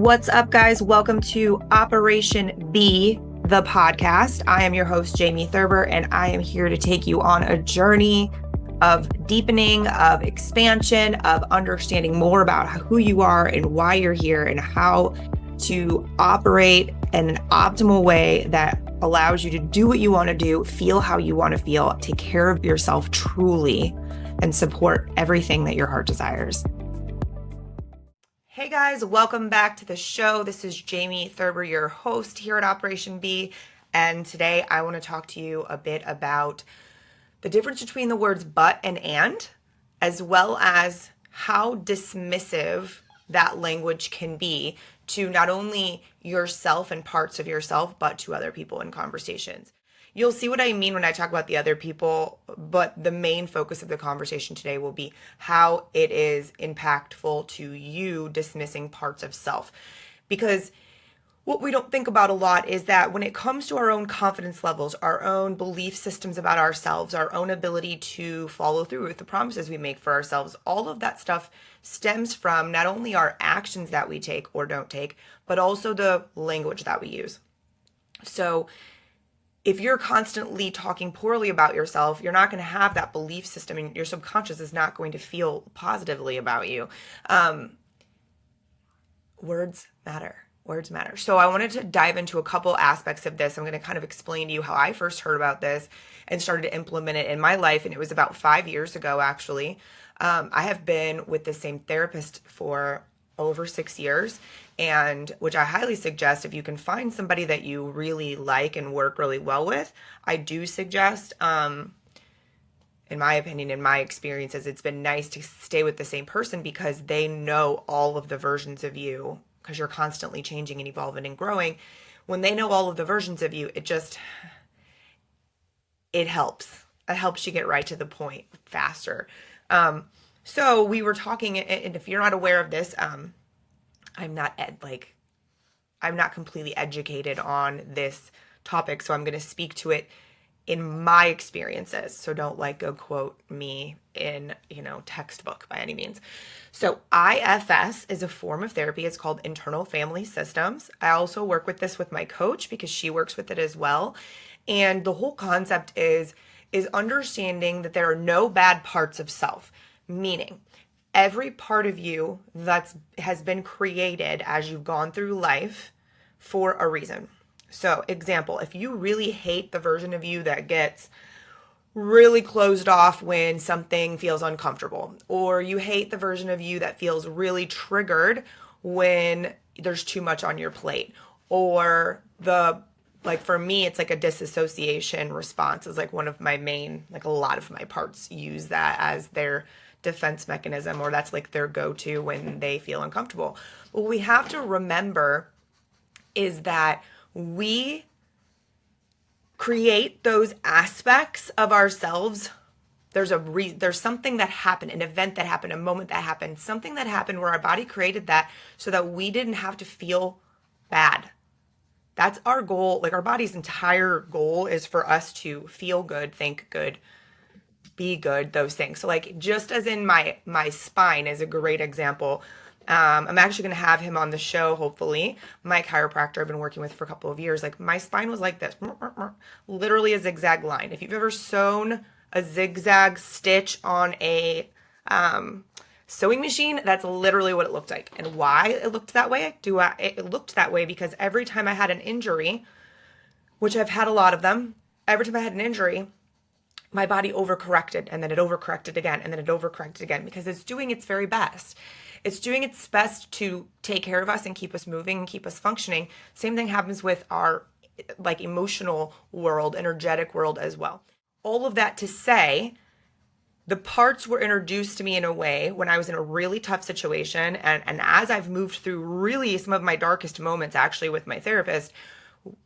What's up, guys? Welcome to Operation B, the podcast. I am your host, Jamie Thurber, and I am here to take you on a journey of deepening, of expansion, of understanding more about who you are and why you're here and how to operate in an optimal way that allows you to do what you want to do, feel how you want to feel, take care of yourself truly, and support everything that your heart desires. Hey guys, welcome back to the show. This is Jamie Thurber, your host here at Operation B. And today I want to talk to you a bit about the difference between the words but and, as well as how dismissive that language can be to not only yourself and parts of yourself, but to other people in conversations. You'll see what I mean when I talk about the other people, but the main focus of the conversation today will be how it is impactful to you dismissing parts of self. Because what we don't think about a lot is that when it comes to our own confidence levels, our own belief systems about ourselves, our own ability to follow through with the promises we make for ourselves, all of that stuff stems from not only our actions that we take or don't take, but also the language that we use. So if you're constantly talking poorly about yourself, you're not going to have that belief system, and your subconscious is not going to feel positively about you. Words matter. Words matter. So I wanted to dive into a couple aspects of this. I'm going to kind of explain to you how I first heard about this and started to implement it in my life. And it was about 5 years ago, actually. I have been with the same therapist for over 6 years, and which I highly suggest if you can find somebody that you really like and work really well with. I do suggest, in my opinion, in my experiences, it's been nice to stay with the same person because they know all of the versions of you, because you're constantly changing and evolving and growing. When they know all of the versions of you, it helps. It helps you get right to the point faster. So we were talking, and if you're not aware of this, I'm not completely educated on this topic, so I'm going to speak to it in my experiences. So don't go quote me in, textbook by any means. So IFS is a form of therapy. It's called internal family systems. I also work with this with my coach because she works with it as well. And the whole concept is understanding that there are no bad parts of self. Meaning, every part of you has been created as you've gone through life for a reason. So, example, if you really hate the version of you that gets really closed off when something feels uncomfortable, or you hate the version of you that feels really triggered when there's too much on your plate, or for me, it's like a disassociation response is one of my main, a lot of my parts use that as their defense mechanism, or that's their go-to when they feel uncomfortable. What we have to remember is that we create those aspects of ourselves. There's something that happened, an event that happened, a moment that happened, something that happened where our body created that so that we didn't have to feel bad. That's our goal. Our body's entire goal is for us to feel good, think good, be good, those things. So just as in my spine is a great example. I'm actually going to have him on the show, hopefully. My chiropractor I've been working with for a couple of years. My spine was like this, literally a zigzag line. If you've ever sewn a zigzag stitch on a sewing machine, that's literally what it looked like. And why it looked that way? It looked that way because every time I had an injury, which I've had a lot of them, every time I had an injury, my body overcorrected, and then it overcorrected again, and then it overcorrected again, because it's doing its very best. It's doing its best to take care of us and keep us moving and keep us functioning. Same thing happens with our emotional world, energetic world as well. All of that to say, the parts were introduced to me in a way when I was in a really tough situation, and as I've moved through really some of my darkest moments actually with my therapist,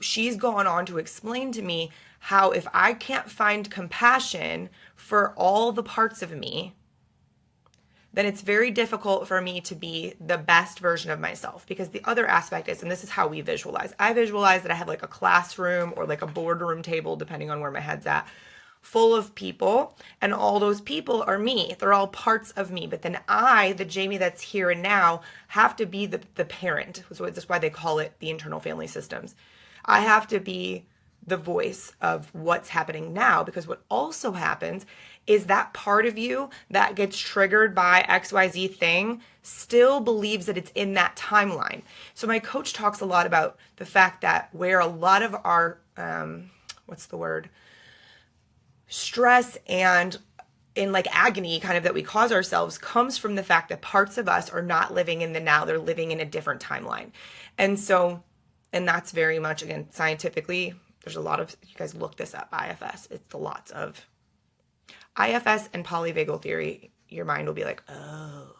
she's gone on to explain to me how if I can't find compassion for all the parts of me, then it's very difficult for me to be the best version of myself. Because the other aspect is, and this is how we visualize. I visualize that I have a classroom or a boardroom table, depending on where my head's at, full of people, and all those people are me. They're all parts of me. But then I, the Jamie that's here and now, have to be the parent. So that's why they call it the internal family systems. I have to be the voice of what's happening now, because what also happens is that part of you that gets triggered by XYZ thing still believes that it's in that timeline. So my coach talks a lot about the fact that where a lot of our what's the word, stress and in like agony kind of that we cause ourselves comes from the fact that parts of us are not living in the now, they're living in a different timeline. And so, and that's very much, again, scientifically, there's a lot of, you guys look this up, IFS, it's lots of IFS and polyvagal theory. Your mind will be like, oh.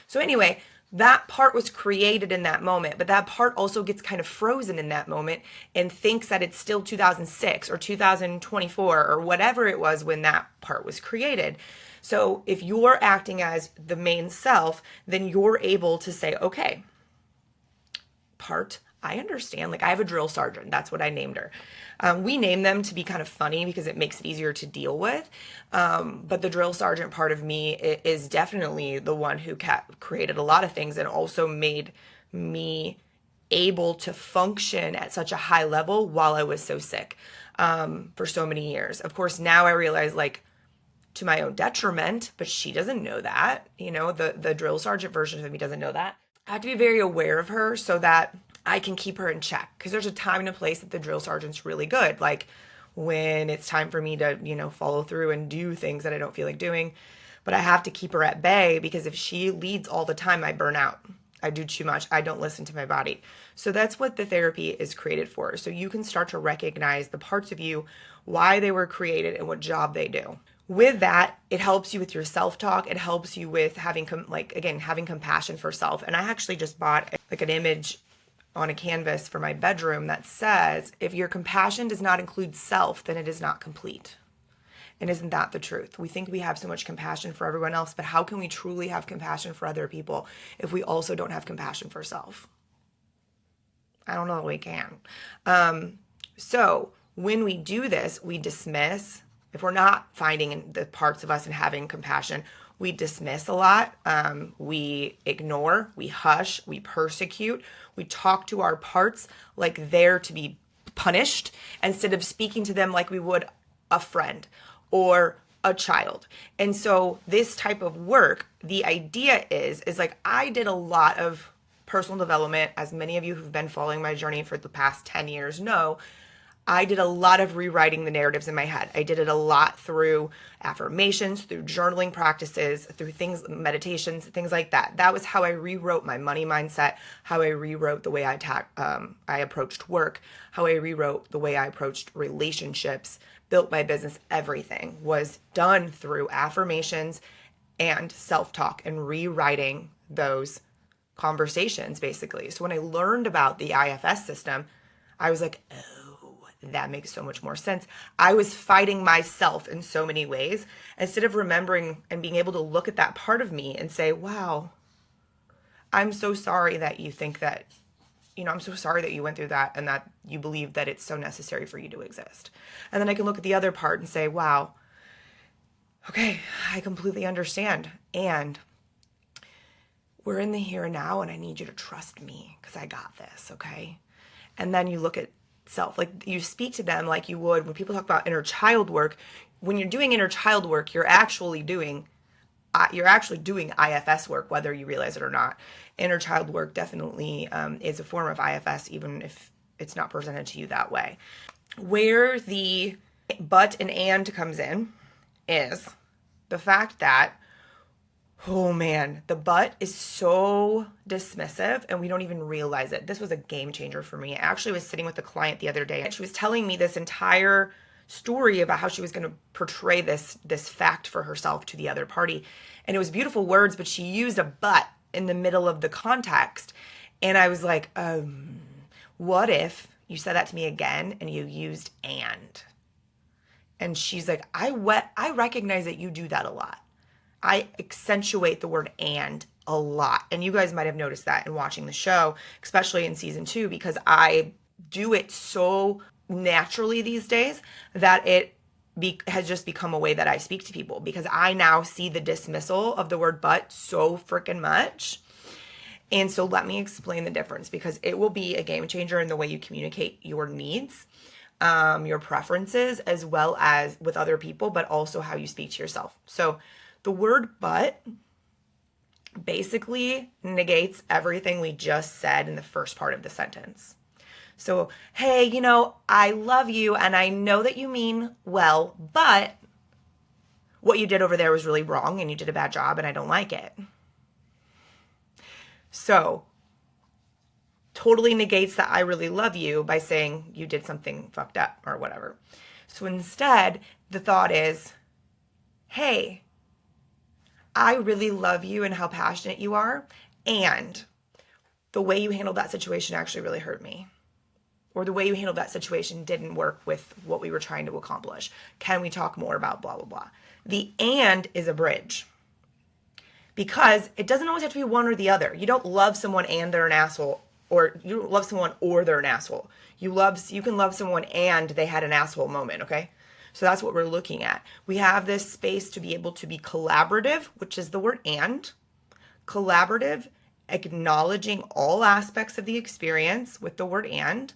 So anyway, that part was created in that moment, but that part also gets kind of frozen in that moment and thinks that it's still 2006 or 2024 or whatever it was when that part was created. So if you're acting as the main self, then you're able to say, okay, part, I understand. Like I have a drill sergeant. That's what I named her. We name them to be kind of funny because it makes it easier to deal with. But the drill sergeant part of me is definitely the one who created a lot of things and also made me able to function at such a high level while I was so sick for so many years. Of course, now I realize like to my own detriment, but she doesn't know that. You know, the drill sergeant version of me doesn't know that. I have to be very aware of her so that I can keep her in check, because there's a time and a place that the drill sergeant's really good. Like when it's time for me to, you know, follow through and do things that I don't feel like doing, but I have to keep her at bay, because if she leads all the time, I burn out. I do too much. I don't listen to my body. So that's what the therapy is created for. So you can start to recognize the parts of you, why they were created and what job they do. With that, it helps you with your self-talk. It helps you with having, having compassion for self. And I actually just bought like an image on a canvas for my bedroom that says, if your compassion does not include self, then it is not complete. And isn't that the truth? We think we have so much compassion for everyone else, but how can we truly have compassion for other people if we also don't have compassion for self? I don't know that we can. So when we do this, we dismiss. If we're not finding the parts of us and having compassion, we dismiss a lot. We ignore, we hush, we persecute. We talk to our parts like they're to be punished instead of speaking to them like we would a friend or a child. And so this type of work, the idea is like I did a lot of personal development, as many of you who've been following my journey for the past 10 years know. I did a lot of rewriting the narratives in my head. I did it a lot through affirmations, through journaling practices, through things, meditations, things like that. That was how I rewrote my money mindset, how I rewrote the way I approached work, how I rewrote the way I approached relationships, built my business. Everything was done through affirmations and self-talk and rewriting those conversations, basically. So when I learned about the IFS system, I was like, oh, that makes so much more sense. I was fighting myself in so many ways instead of remembering and being able to look at that part of me and say, wow, I'm so sorry that you think that, you know, I'm so sorry that you went through that and that you believe that it's so necessary for you to exist. And then I can look at the other part and say, wow, okay, I completely understand. And we're in the here and now, and I need you to trust me because I got this, okay? And then you look at self, like you speak to them like you would when people talk about inner child work. When you're doing inner child work, you're actually doing IFS work, whether you realize it or not. Inner child work definitely is a form of IFS, even if it's not presented to you that way. Where the but and comes in is the fact that, oh man, the but is so dismissive and we don't even realize it. This was a game changer for me. I actually was sitting with a client the other day and she was telling me this entire story about how she was going to portray this fact for herself to the other party. And it was beautiful words, but she used a but in the middle of the context. And I was like, what if you said that to me again and you used and? And she's like, I recognize that you do that a lot. I accentuate the word and a lot. And you guys might have noticed that in watching the show, especially in season 2, because I do it so naturally these days that it has just become a way that I speak to people, because I now see the dismissal of the word but so freaking much. And so let me explain the difference, because it will be a game changer in the way you communicate your needs, your preferences, as well as with other people, but also how you speak to yourself. So the word but basically negates everything we just said in the first part of the sentence. So, hey, I love you and I know that you mean well, but what you did over there was really wrong and you did a bad job and I don't like it. So, totally negates that I really love you by saying you did something fucked up or whatever. So instead, the thought is, hey, I really love you and how passionate you are, and the way you handled that situation actually really hurt me. Or the way you handled that situation didn't work with what we were trying to accomplish. Can we talk more about blah, blah, blah? The and is a bridge, because it doesn't always have to be one or the other. You don't love someone and they're an asshole, or you don't love someone or they're an asshole. You can love someone and they had an asshole moment, okay? So that's what we're looking at. We have this space to be able to be collaborative, which is the word and. Collaborative, acknowledging all aspects of the experience with the word and.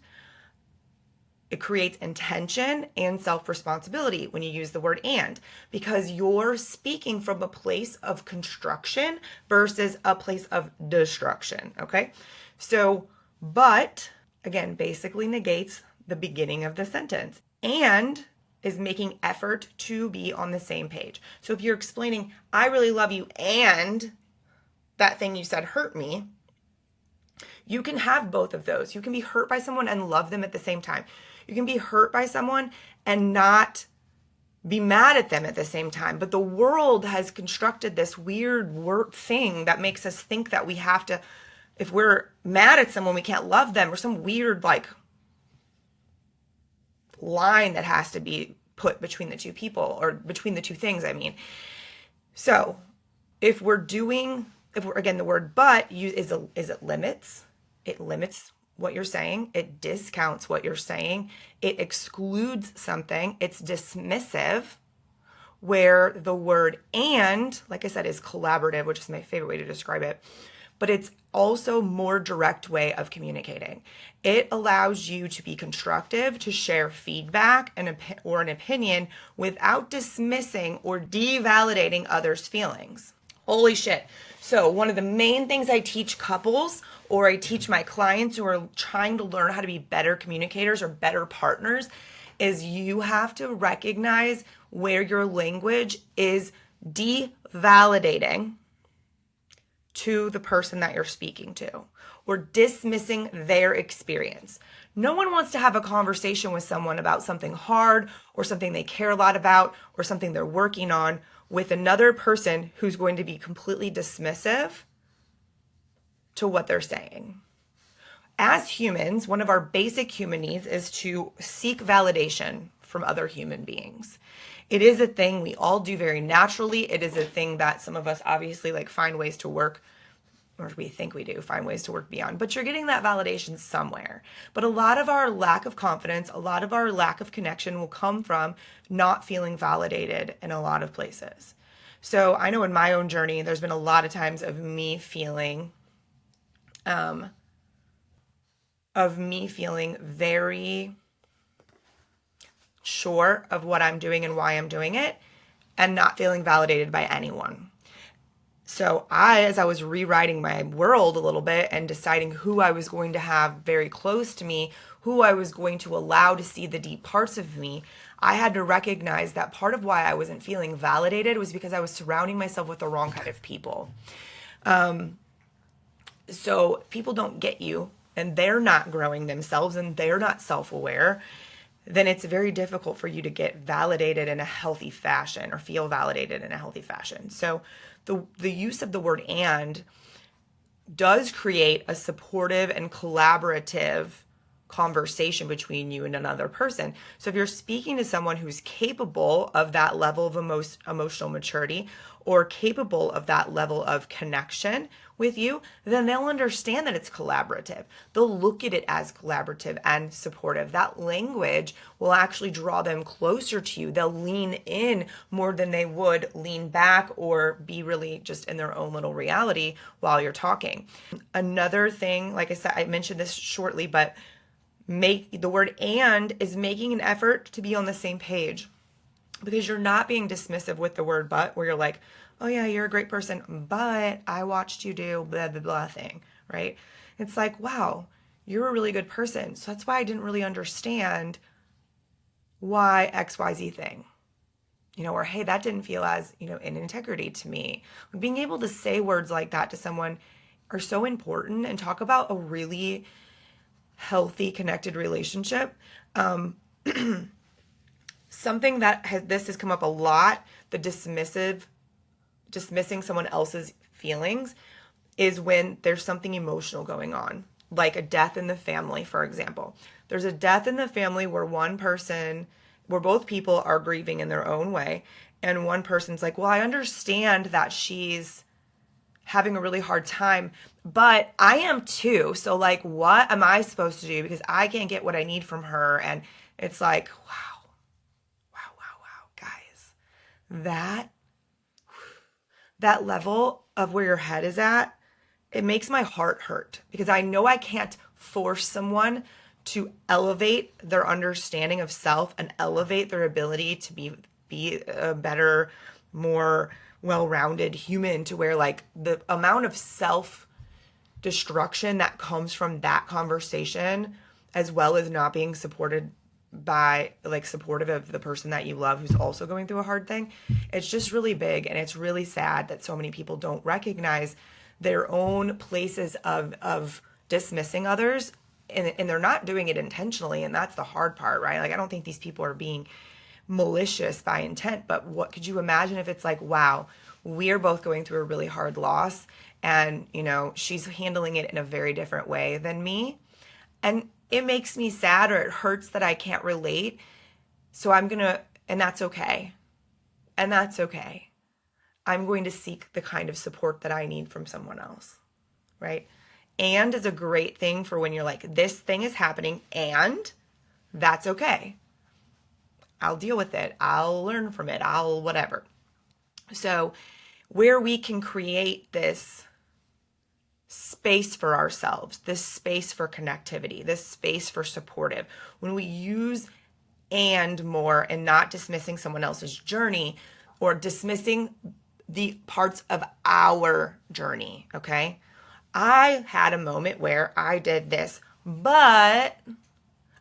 It creates intention and self-responsibility when you use the word and, because you're speaking from a place of construction versus a place of destruction, okay? So, but, again, basically negates the beginning of the sentence, and is making effort to be on the same page. So if you're explaining, I really love you and that thing you said hurt me, you can have both of those. You can be hurt by someone and love them at the same time. You can be hurt by someone and not be mad at them at the same time. But the world has constructed this weird thing that makes us think that we have to, if we're mad at someone, we can't love them, or some weird line that has to be put between the two people, or between the two things, I mean. So if we're again, the word but is it limits. It limits what you're saying. It discounts what you're saying. It excludes something. It's dismissive, where the word and, like I said, is collaborative, which is my favorite way to describe it. But it's also more direct way of communicating. It allows you to be constructive, to share feedback or an opinion without dismissing or devalidating others' feelings. Holy shit. So one of the main things I teach couples, or I teach my clients who are trying to learn how to be better communicators or better partners, is you have to recognize where your language is devalidating to the person that you're speaking to, or dismissing their experience. No one wants to have a conversation with someone about something hard or something they care a lot about or something they're working on with another person who's going to be completely dismissive to what they're saying. As humans, one of our basic human needs is to seek validation from other human beings. It is a thing we all do very naturally. It is a thing that some of us obviously find ways to work, or we think we do, find ways to work beyond. But you're getting that validation somewhere. But a lot of our lack of confidence, a lot of our lack of connection will come from not feeling validated in a lot of places. So I know in my own journey, there's been a lot of times of me feeling very sure of what I'm doing and why I'm doing it, and not feeling validated by anyone. So as I was rewriting my world a little bit and deciding who I was going to have very close to me, who I was going to allow to see the deep parts of me, I had to recognize that part of why I wasn't feeling validated was because I was surrounding myself with the wrong kind of people. So people don't get you, and they're not growing themselves, and they're not self-aware, then it's very difficult for you to get validated in a healthy fashion, or feel validated in a healthy fashion. So the use of the word and does create a supportive and collaborative conversation between you and another person. So if you're speaking to someone who's capable of that level of emotional maturity or capable of that level of connection with you, then they'll understand that it's collaborative. They'll look at it as collaborative and supportive. That language will actually draw them closer to you. They'll lean in more than they would lean back or be really just in their own little reality while you're talking. Another thing, like I said, I mentioned this shortly, but make the word and is making an effort to be on the same page, because you're not being dismissive with the word but, where you're like, oh yeah, you're a great person, but I watched you do blah, blah, blah thing, right? It's like, wow, you're a really good person. So that's why I didn't really understand why XYZ thing, or hey, that didn't feel as, in integrity to me. Being able to say words like that to someone are so important, and talk about a really healthy, connected relationship. Something that this has come up a lot, the dismissing someone else's feelings, is when there's something emotional going on, like a death in the family, for example. There's a death in the family where both people are grieving in their own way, and one person's like, well, I understand that she's having a really hard time, but I am too. So like, what am I supposed to do? Because I can't get what I need from her. And it's like, wow, guys, that level of where your head is at, it makes my heart hurt, because I know I can't force someone to elevate their understanding of self and elevate their ability to be a better, more well-rounded human, to where like the amount of self-destruction that comes from that conversation, as well as not being supportive of the person that you love who's also going through a hard thing, it's just really big. And it's really sad that so many people don't recognize their own places of dismissing others, and they're not doing it intentionally. And that's the hard part, right? Like, I don't think these people are being malicious by intent, but what could you imagine if it's like, wow, we are both going through a really hard loss, and she's handling it in a very different way than me, and it makes me sad, or it hurts that I can't relate. So and that's okay. And that's okay. I'm going to seek the kind of support that I need from someone else, right? And is a great thing for when you're like, this thing is happening, and that's okay. I'll deal with it. I'll learn from it. I'll whatever. So where we can create this space for ourselves, this space for connectivity, this space for supportive, when we use and more, and not dismissing someone else's journey or dismissing the parts of our journey, okay? I had a moment where I did this, but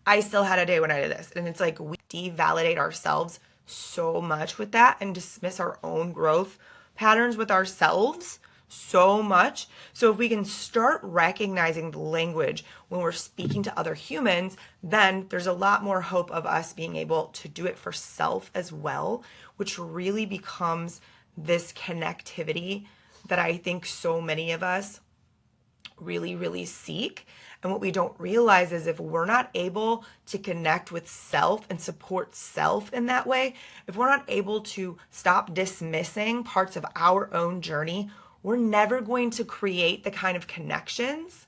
I still had a day when I did this. And it's like, we devalidate ourselves so much with that, and dismiss our own growth patterns with ourselves so much. So if we can start recognizing the language when we're speaking to other humans, then there's a lot more hope of us being able to do it for self as well, which really becomes this connectivity that I think so many of us really, really seek. And what we don't realize is, if we're not able to connect with self and support self in that way, if we're not able to stop dismissing parts of our own journey, we're never going to create the kind of connections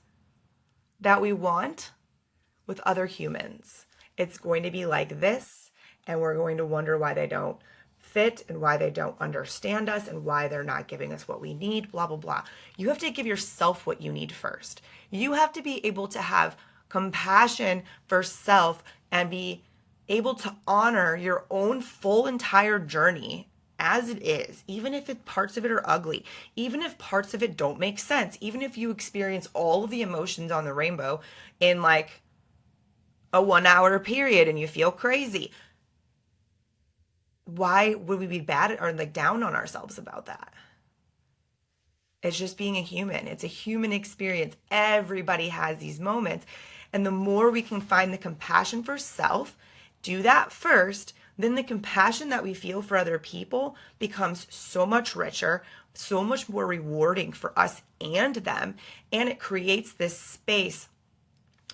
that we want with other humans. It's going to be like this, and we're going to wonder why they don't fit, and why they don't understand us, and why they're not giving us what we need, blah, blah, blah. You have to give yourself what you need first. You have to be able to have compassion for self and be able to honor your own full entire journey as it is, even if parts of it are ugly, even if parts of it don't make sense, even if you experience all of the emotions on the rainbow in like a 1 hour period and you feel crazy. Why would we be bad or like down on ourselves about that? It's just being a human. It's a human experience. Everybody has these moments. And the more we can find the compassion for self, do that first, then the compassion that we feel for other people becomes so much richer, so much more rewarding for us and them. And it creates this space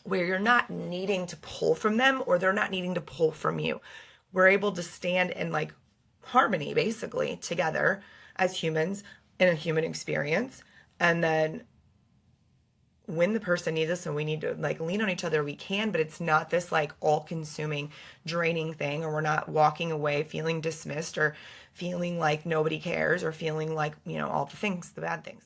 where you're not needing to pull from them or they're not needing to pull from you. We're able to stand in like harmony basically together as humans in a human experience. And then when the person needs us and we need to like lean on each other, we can, but it's not this like all consuming, draining thing, or we're not walking away feeling dismissed or feeling like nobody cares or feeling like, all the things, the bad things.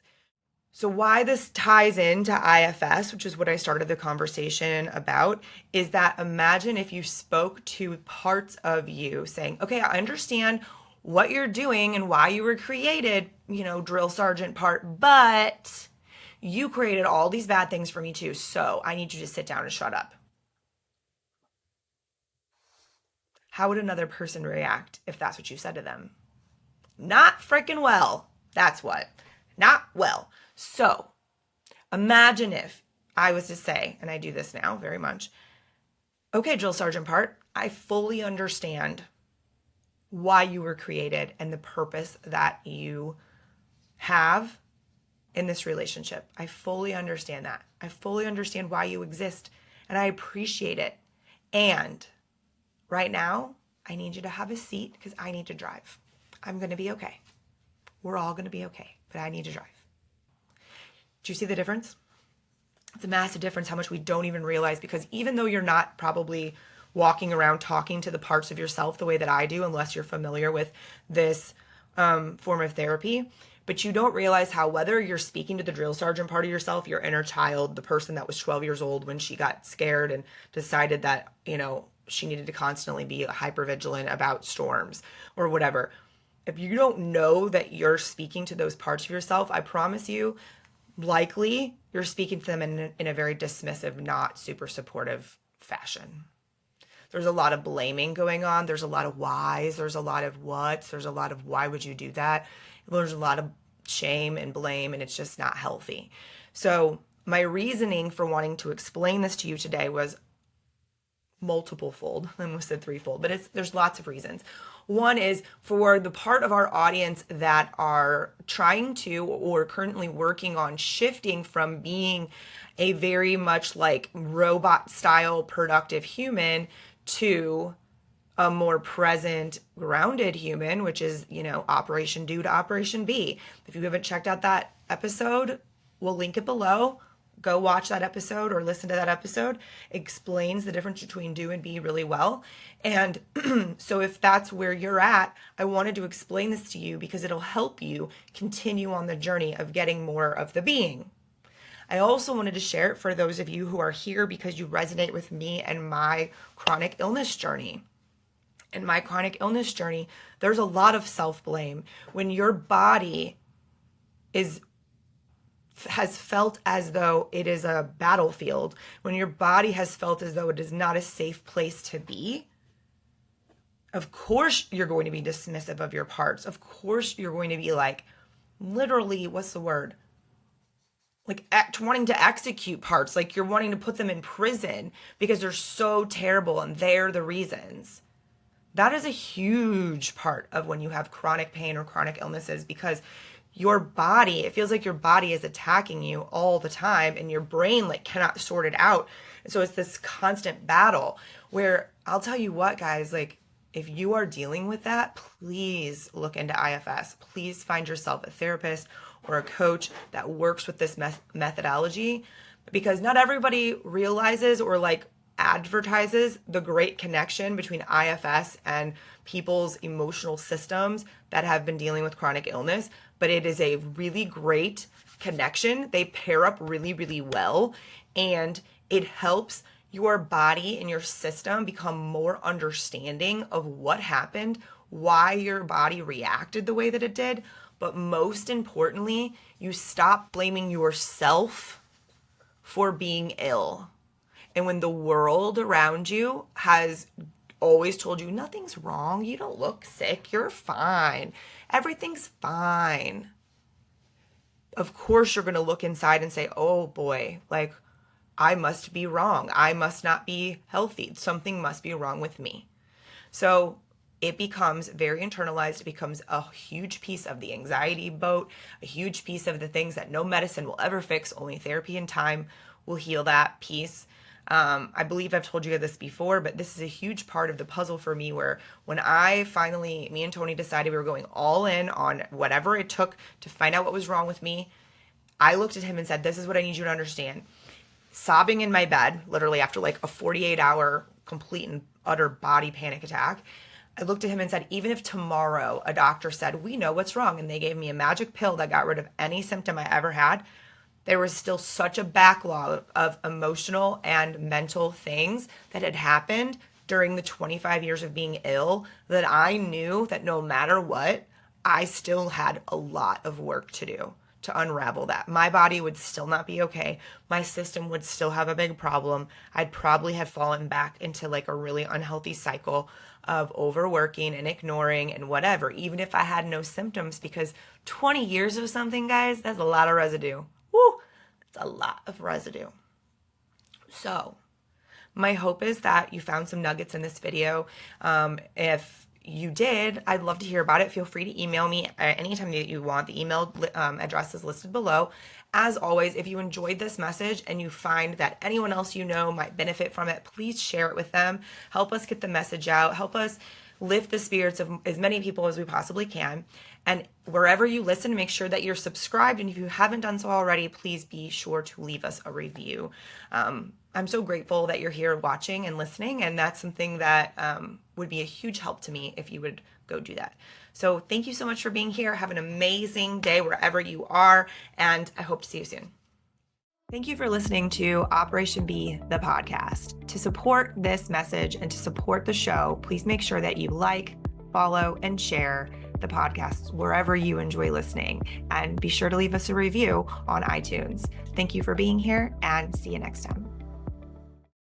So why this ties into IFS, which is what I started the conversation about, is that imagine if you spoke to parts of you saying, okay, I understand what you're doing and why you were created, drill sergeant part, but you created all these bad things for me too. So I need you to sit down and shut up. How would another person react if that's what you said to them? Not freaking well. That's what. Not well. So imagine if I was to say, and I do this now very much, okay, drill sergeant part, I fully understand why you were created and the purpose that you have in this relationship. I fully understand that. I fully understand why you exist and I appreciate it. And right now, I need you to have a seat because I need to drive. I'm going to be okay. We're all going to be okay, but I need to drive. Do you see the difference? It's a massive difference how much we don't even realize, because even though you're not probably walking around talking to the parts of yourself the way that I do, unless you're familiar with this form of therapy, but you don't realize how whether you're speaking to the drill sergeant part of yourself, your inner child, the person that was 12 years old when she got scared and decided that, she needed to constantly be hypervigilant about storms or whatever. If you don't know that you're speaking to those parts of yourself, I promise you, likely you're speaking to them in a very dismissive, not super supportive fashion. There's a lot of blaming going on. There's a lot of whys. There's a lot of whats. There's a lot of why would you do that? There's a lot of shame and blame, and it's just not healthy. So my reasoning for wanting to explain this to you today was multiple fold. I almost said threefold, but there's lots of reasons. One is for the part of our audience that are trying to or currently working on shifting from being a very much like robot style productive human to a more present, grounded human, which is, Operation Do to Operation B. If you haven't checked out that episode, we'll link it below. Go watch that episode or listen to that episode. It explains the difference between do and be really well. And so if that's where you're at, I wanted to explain this to you because it'll help you continue on the journey of getting more of the being. I also wanted to share it for those of you who are here because you resonate with me and my chronic illness journey. In my chronic illness journey, there's a lot of self-blame. When your body has felt as though it is a battlefield, when your body has felt as though it is not a safe place to be, of course you're going to be dismissive of your parts. Of course you're going to be like, literally, what's the word? Like wanting to execute parts, like you're wanting to put them in prison because they're so terrible and they're the reasons. That is a huge part of when you have chronic pain or chronic illnesses, because your body, it feels like your body is attacking you all the time and your brain like cannot sort it out. And so it's this constant battle where I'll tell you what, guys, like if you are dealing with that, please look into IFS. Please find yourself a therapist or a coach that works with this methodology, because not everybody realizes or like advertises the great connection between IFS and people's emotional systems that have been dealing with chronic illness, but it is a really great connection. They pair up really, really well, and it helps your body and your system become more understanding of what happened, why your body reacted the way that it did, but most importantly, you stop blaming yourself for being ill. And when the world around you has always told you nothing's wrong, you don't look sick, you're fine, everything's fine, of course you're going to look inside and say, oh boy, like I must be wrong. I must not be healthy. Something must be wrong with me. So it becomes very internalized. It becomes a huge piece of the anxiety boat, a huge piece of the things that no medicine will ever fix. Only therapy and time will heal that piece. I believe I've told you this before, but this is a huge part of the puzzle for me where when me and Tony decided we were going all in on whatever it took to find out what was wrong with me, I looked at him and said, this is what I need you to understand. Sobbing in my bed, literally after like a 48-hour complete and utter body panic attack, I looked at him and said, even if tomorrow a doctor said, we know what's wrong, and they gave me a magic pill that got rid of any symptom I ever had, there was still such a backlog of emotional and mental things that had happened during the 25 years of being ill that I knew that no matter what, I still had a lot of work to do to unravel that. My body would still not be okay. My system would still have a big problem. I'd probably have fallen back into like a really unhealthy cycle of overworking and ignoring and whatever, even if I had no symptoms, because 20 years of something, guys, that's a lot of residue. Woo! It's a lot of residue. So my hope is that you found some nuggets in this video. If you did, I'd love to hear about it. Feel free to email me anytime that you want. The email address is listed below. As always, if you enjoyed this message and you find that anyone else you know might benefit from it, please share it with them. Help us get the message out. Help us lift the spirits of as many people as we possibly can. And wherever you listen, make sure that you're subscribed. And if you haven't done so already, please be sure to leave us a review. I'm so grateful that you're here watching and listening. And that's something that would be a huge help to me if you would go do that. So thank you so much for being here. Have an amazing day wherever you are. And I hope to see you soon. Thank you for listening to Operation B, the podcast. To support this message and to support the show, please make sure that you like, follow, and share the podcast wherever you enjoy listening. And be sure to leave us a review on iTunes. Thank you for being here and see you next time.